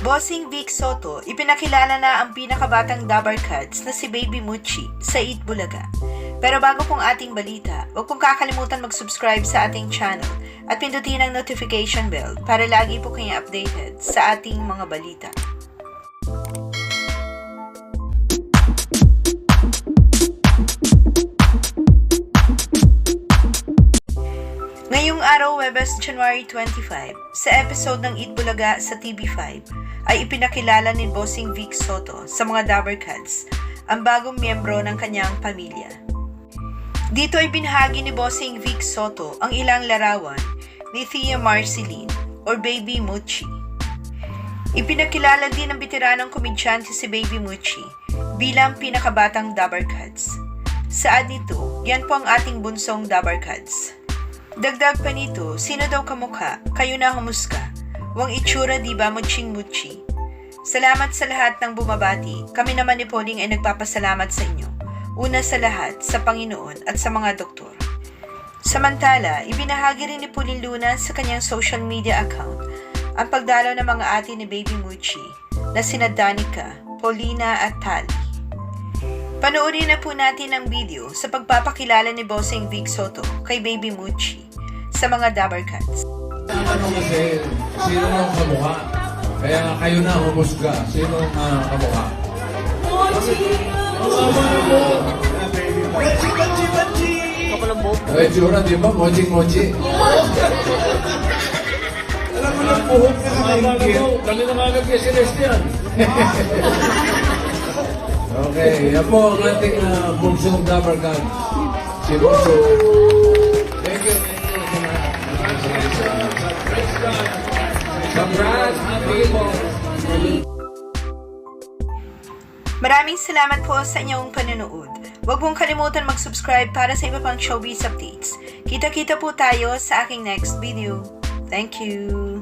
Bossing Vic Soto, ipinakilala na ang pinakabatang Dabar Cats na si Baby Muchi sa Eat Bulaga. Pero bago pong ating balita, huwag pong kakalimutan mag-subscribe sa ating channel at pindutin ang notification bell para lagi po kayong updated sa ating mga balita. Ngayong araw, Webes, January 25, sa episode ng Eat Bulaga sa TV5, ay ipinakilala ni Bossing Vic Soto sa mga Dabar Cats ang bagong miyembro ng kanyang pamilya. Dito ay binahagi ni Bossing Vic Soto ang ilang larawan ni Thea Marceline or Baby Muchi. Ipinakilala din ng bitiranong komedyante si Baby Muchi bilang pinakabatang Dabar Cats. Saad nito, yan po ang ating bunsong Dabar Cats. Dagdag pa nito, sino daw kamukha, kayo na humuska. Wang itsura di ba Muching Muchi? Salamat sa lahat ng bumabati. Kami naman ni Pauling ay nagpapasalamat sa inyo. Una sa lahat, sa Panginoon at sa mga doktor. Samantala, ibinahagi rin ni Pauline Luna sa kanyang social media account ang pagdalaw ng mga ate ni Baby Muchi na sina Danica, Paulina at Tali. Panoorin na po natin ang video sa pagpapakilala ni Bossing Vic Soto kay Baby Muchi sa mga Dabar Cats. Ano kasi, sino ang kamukha? Kaya nga kayo na humusga. Sino ang kamukha? Mochi! Mochi! Ay, tsura, di ba? Mochi! Alam mo lang, buhok na kakaingit. Kami na magag kay Celestian. Okay, yan po ang ating bunsong Dabar Cats. Si Bunso. Thank you. Congrats, people. Maraming salamat po sa inyong panonood. Huwag mong kalimutan mag-subscribe para sa iba pang showbiz updates. Kita-kita po tayo sa aking next video. Thank you.